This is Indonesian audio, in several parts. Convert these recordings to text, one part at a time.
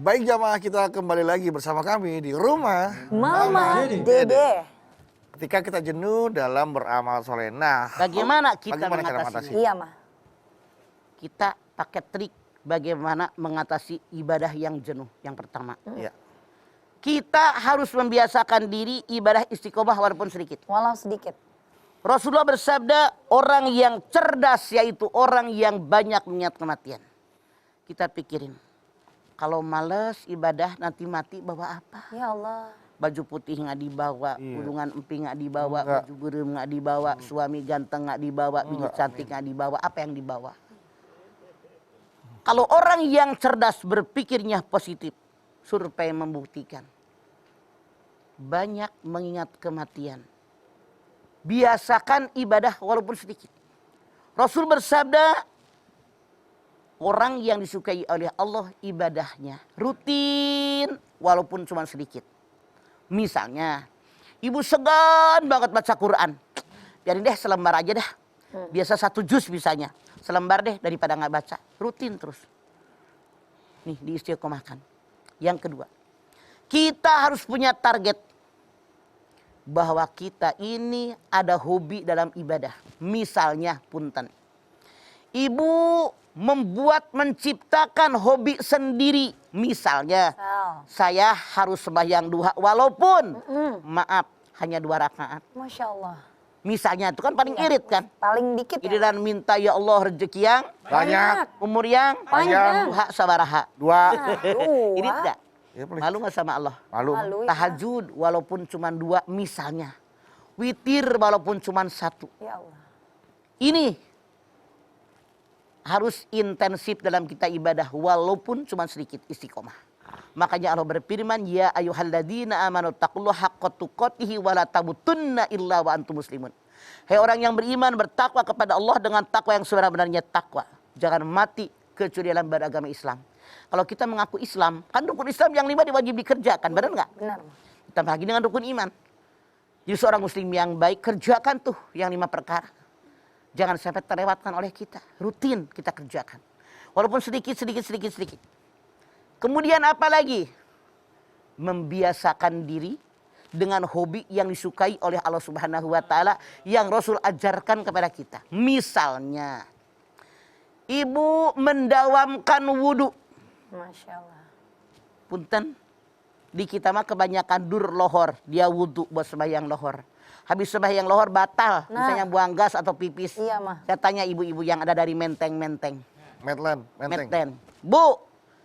Baik jamaah, kita kembali lagi bersama kami di rumah Mama Dede. ketika kita jenuh dalam beramal soleh. Nah, Bagaimana kita bagaimana cara mengatasi? mengatasi? Iya, Ma. Kita pakai trik bagaimana mengatasi ibadah yang jenuh. Yang pertama, Iya. kita harus membiasakan diri ibadah istiqomah walaupun sedikit. Walau sedikit. Rasulullah bersabda, orang yang cerdas yaitu orang yang banyak mengingat kematian. Kita pikirin, kalau males ibadah nanti mati bawa apa? Ya Allah. Baju putih nggak dibawa, Iya. kurungan emping nggak dibawa, Enggak. baju gerem nggak dibawa, suami ganteng nggak dibawa, bini cantik nggak dibawa, apa yang dibawa? Kalau orang yang cerdas berpikirnya positif, survei membuktikan banyak mengingat kematian. Biasakan ibadah walaupun sedikit. Rasul bersabda, orang yang disukai oleh Allah ibadahnya rutin walaupun cuma sedikit. Misalnya, ibu segan banget baca Quran. Biarin deh selembar aja dah. Biasa 1 juz misalnya. Selembar deh daripada nggak baca. Rutin terus. Nih diistiqomahkan. Yang kedua, kita harus punya target bahwa kita ini ada hobi dalam ibadah. Misalnya punten. Ibu menciptakan hobi sendiri. Misalnya, saya harus sembahyang duha walaupun maaf hanya 2 rakaat. Masya Allah. Misalnya itu kan paling irit kan. Paling dikit ya. Iriran minta ya Allah rezeki yang Banyak. umur yang Panjang. duha sabaraha. 2. Irit gak? Ya, boleh. Malu gak sama Allah? Malu. Malu ya. Tahajud walaupun cuma 2 misalnya. Witir walaupun cuma 1. Ya Allah. Ini harus intensif dalam kita ibadah walaupun cuma sedikit istiqomah. Makanya Allah berfirman, ya ayyuhalladzina amanu taqullaha haqqa tuqatih wa la tamutunna illa wa antum muslimun. Hai orang yang beriman, bertakwa kepada Allah dengan takwa yang sebenarnya takwa. Jangan mati kecuali dalam beragama Islam. Kalau kita mengaku Islam, kan rukun Islam yang 5 diwajib dikerjakan, benar nggak? Benar. Ditambah lagi dengan rukun iman. Jadi seorang muslim yang baik kerjakan tuh yang 5 perkara. Jangan sampai terlewatkan oleh kita. Rutin kita kerjakan. Walaupun sedikit. Kemudian apa lagi? Membiasakan diri dengan hobi yang disukai oleh Allah Subhanahu wa taala yang Rasul ajarkan kepada kita. Misalnya, ibu mendawamkan wudu. Masya Allah. Punten, di kita mah kebanyakan dur lohor, dia wudu buat sembahyang lohor. Habis sembahyang lohor batal, misalnya buang gas atau pipis. Iya, Ma. Saya tanya ibu-ibu yang ada dari menteng-menteng. Medland, Menteng. Meten. Bu,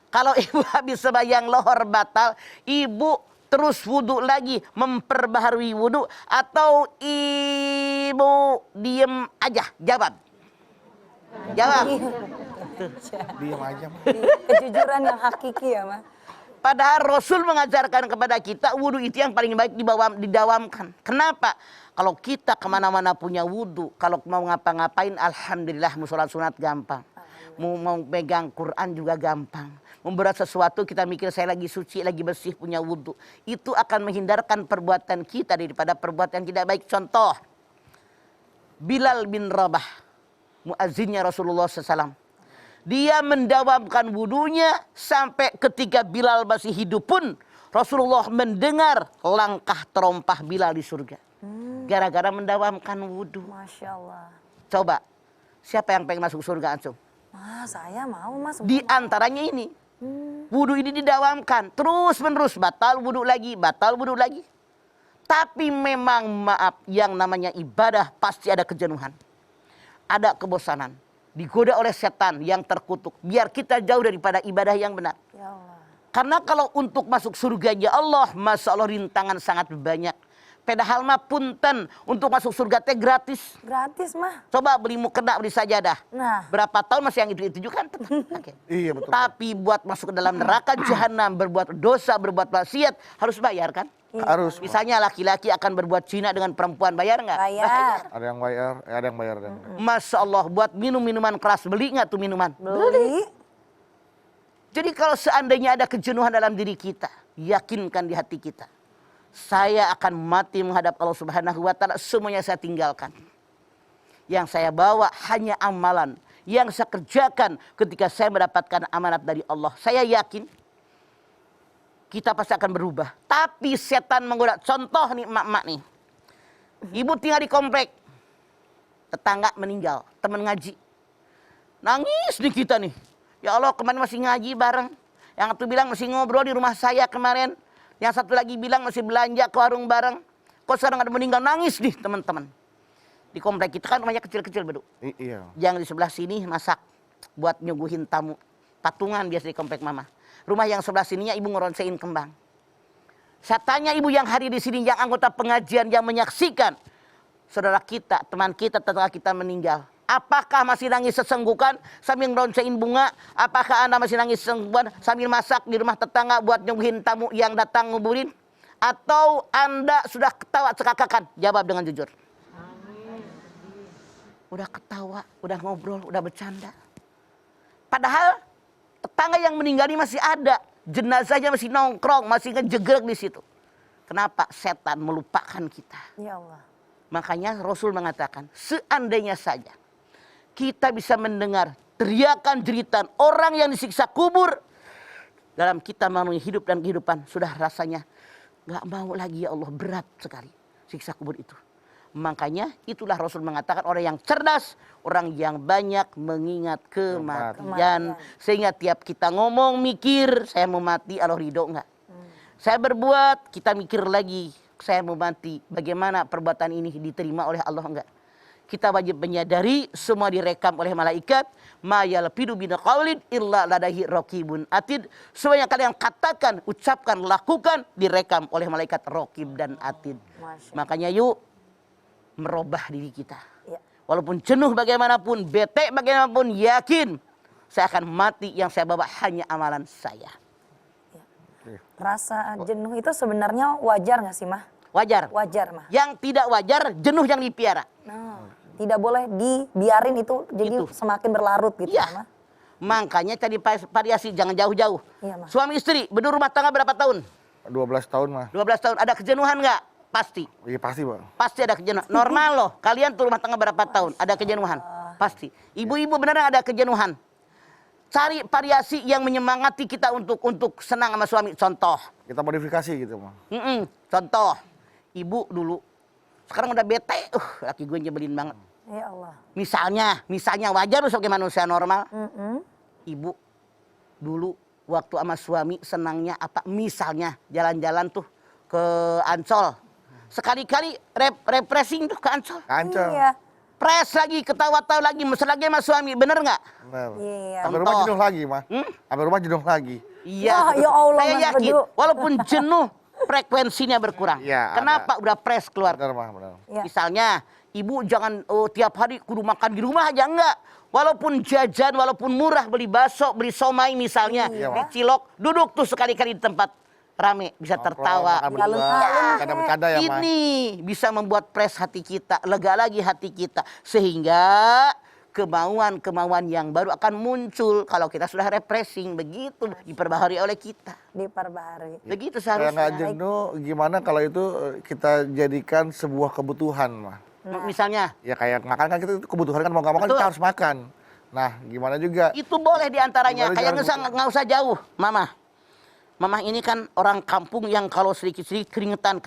kalau ibu habis sembahyang lohor batal, ibu terus wudu lagi, memperbaharui wudu, atau ibu diem aja, jawab. Jawab. Diam aja. Mah. Kejujuran yang hakiki ya, Ma. Padahal Rasul mengajarkan kepada kita wudhu itu yang paling baik didawamkan. Kenapa? Kalau kita kemana-mana punya wudhu, kalau mau ngapa-ngapain, alhamdulillah mau sholat sunat gampang. Mau pegang Quran juga gampang. Memberat sesuatu kita mikir saya lagi suci, lagi bersih, punya wudhu. Itu akan menghindarkan perbuatan kita daripada perbuatan tidak baik. Contoh, Bilal bin Rabah, muazzinnya Rasulullah SAW. Dia mendawamkan wudunya sampai ketika Bilal masih hidup pun Rasulullah mendengar langkah terompah Bilal di surga. Gara-gara mendawamkan wudu. Masya Allah. Coba, siapa yang pengen masuk surga antum? Saya mau, Mas. Di antaranya ini. Wudu ini didawamkan terus menerus, batal wudu lagi. Tapi memang maaf, yang namanya ibadah pasti ada kejenuhan. Ada kebosanan. Digoda oleh setan yang terkutuk. Biar kita jauh daripada ibadah yang benar. Ya Allah. Karena kalau untuk masuk surganya Allah, Masya Allah rintangan sangat banyak. Padahal mah punten, untuk masuk surga teh gratis. Gratis, mah. Coba beli mukena, beli sajadah. Nah. Berapa tahun masih yang itu juga kan? Oke. Iya betul. Tapi buat masuk ke dalam neraka jahanam, berbuat dosa, berbuat maksiat, harus bayar kan? Harus. Misalnya laki-laki akan berbuat zina dengan perempuan, bayar nggak? Bayar. Ada yang bayar, ada yang bayar. Ada yang bayar. Masya Allah, buat minuman keras, beli nggak tuh minuman? Beli. Jadi kalau seandainya ada kejenuhan dalam diri kita, yakinkan di hati kita, saya akan mati menghadap Allah Subhanahu wa taala, semuanya saya tinggalkan. Yang saya bawa hanya amalan yang saya kerjakan ketika saya mendapatkan amanat dari Allah. Saya yakin kita pasti akan berubah. Tapi setan menggoda. Contoh nih emak-emak nih. Ibu tinggal di komplek. Tetangga meninggal, teman ngaji. Nangis nih kita nih. Ya Allah, kemarin masih ngaji bareng. Yang satu bilang masih ngobrol di rumah saya kemarin. Yang satu lagi bilang masih belanja ke warung bareng. Kok sekarang ada meninggal, nangis nih teman-teman. Di komplek kita kan rumahnya kecil-kecil, Bedu. Iya. Yang di sebelah sini masak buat nyuguhin tamu. Patungan biasa di komplek mama. Rumah yang sebelah sininya ibu ngeronsein kembang. Saya tanya ibu yang hari di sini, yang anggota pengajian yang menyaksikan saudara kita, teman kita, tetangga kita meninggal. Apakah masih nangis sesenggukan sambil ngeronsein bunga? Apakah Anda masih nangis sesenggukan sambil masak di rumah tetangga buat nyuguhin tamu yang datang nguburin? Atau Anda sudah ketawa cekakakan? Jawab dengan jujur. Udah ketawa, udah ngobrol, udah bercanda. Padahal tetangga yang meninggal ini masih ada. Jenazahnya masih nongkrong, masih ngejegrek di situ. Kenapa? Setan melupakan kita. Ya Allah. Makanya Rasul mengatakan, seandainya saja kita bisa mendengar teriakan jeritan orang yang disiksa kubur dalam kita memenuhi hidup dan kehidupan, sudah rasanya nggak mau lagi, ya Allah, berat sekali siksa kubur itu. Makanya itulah Rasul mengatakan orang yang cerdas, orang yang banyak mengingat kematian. Sehingga tiap kita ngomong, mikir, saya mau mati, Allah ridho enggak. Saya berbuat, kita mikir lagi, saya mau mati, bagaimana perbuatan ini diterima oleh Allah enggak. Kita wajib menyadari semua direkam oleh malaikat. Ma yalfidu min qaulin illa ladaihi raqibun atid. Semua yang kalian katakan, ucapkan, lakukan direkam oleh malaikat raqib dan atid. Makanya yuk merubah diri kita. Ya. Walaupun jenuh bagaimanapun, bete bagaimanapun, yakin saya akan mati, yang saya bawa hanya amalan saya. Ya. Rasa jenuh itu sebenarnya wajar nggak sih, Mah? Wajar. Wajar, Mah. Yang tidak wajar, jenuh yang dipiara. Nah, tidak boleh dibiarin itu jadi Itu. semakin berlarut gitu, Ya. Mah. Makanya tadi variasi, jangan jauh-jauh. Iya, Mah. Suami istri, berdua rumah tangga berapa tahun? 12 tahun mah. 12 tahun. Ada kejenuhan nggak? Pasti. Iya pasti bang. Pasti ada kejenuhan. Normal loh. Kalian tuh rumah tangga berapa tahun? Ada kejenuhan. Pasti. Ibu-ibu beneran ada kejenuhan. Cari variasi yang menyemangati kita untuk senang sama suami. Contoh. Kita modifikasi gitu mah. Contoh. Ibu dulu. Sekarang udah bete. Laki gue nyebelin banget. Ya Allah. Misalnya wajar lu sebagai manusia normal. Ibu dulu waktu sama suami senangnya apa? Misalnya jalan-jalan tuh ke Ancol. Sekali-kali refreshing tuh ke Ancol. Kancol. Iya. Pres lagi, ketawa-tawa lagi, mesra lagi sama suami. Bener nggak? Bener. Iya. Sampai rumah jenuh lagi mah. Sampai rumah jenuh lagi. Iya. Wah, ya Allah, Saya Mas yakin. Bedu. Walaupun jenuh, frekuensinya berkurang. Iya, Kenapa? Udah pres keluar. Bener mah, bener. Ya. Misalnya, ibu jangan tiap hari kudu makan di rumah aja, enggak. Walaupun jajan, walaupun murah, beli bakso, beli somai misalnya, Iya. beli cilok, duduk tuh sekali-kali di tempat rame, bisa tertawa. Makan berdua, Alun-alun, bercanda-bercanda ya mah. Ini bisa membuat pres hati kita, lega lagi hati kita. Sehingga kemauan-kemauan yang baru akan muncul kalau kita sudah refreshing. Begitu diperbaharui oleh kita. Diperbaharui. Begitu Kayak nggak seharusnya. jenuh, gimana kalau itu kita jadikan sebuah kebutuhan mah. Misalnya, Ya kayak makan kan kita itu kebutuhan kan, mau nggak mau kan Betul. kita harus makan. Nah gimana juga. itu boleh diantaranya. Gimana Kayak jangan nggak usah jauh, Mama. Mama ini kan orang kampung yang kalau sedikit-sedikit keringetan.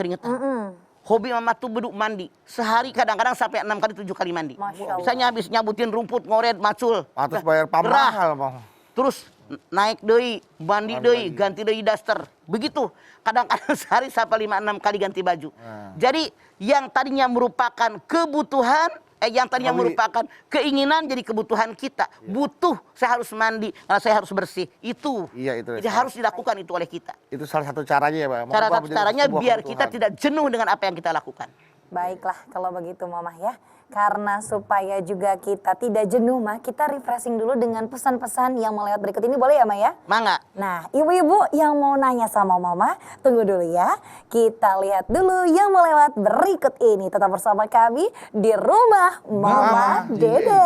Hobi Mama tuh beduk mandi. Sehari kadang-kadang sampai 6 kali 7 kali mandi. Masya Allah. Misalnya habis nyabutin rumput, ngoret, macul. Pantes bayar Gerah. mahal bang. Terus naik deui, mandi deui, ganti deui daster. Begitu. Kadang-kadang sehari sampai 5-6 kali ganti baju. Jadi yang tadinya merupakan kebutuhan, yang tadinya Hobi. merupakan keinginan jadi kebutuhan kita. Butuh, saya harus mandi, saya harus bersih. Itu. Iya, itu. Jadi harus dilakukan itu oleh kita. Itu salah satu caranya ya bang. Cara Mengubah satu menjadi caranya sebuah biar kebutuhan. kita tidak jenuh dengan apa yang kita lakukan. Baiklah kalau begitu Mama ya. Karena supaya juga kita tidak jenuh Mah, kita refreshing dulu dengan pesan-pesan yang mau lewat berikut ini, boleh ya Mah ya? Mangga. Nah, ibu-ibu yang mau nanya sama Mama, tunggu dulu ya. Kita lihat dulu yang mau lewat berikut ini. Tetap bersama kami di Rumah Mama Mama Dede.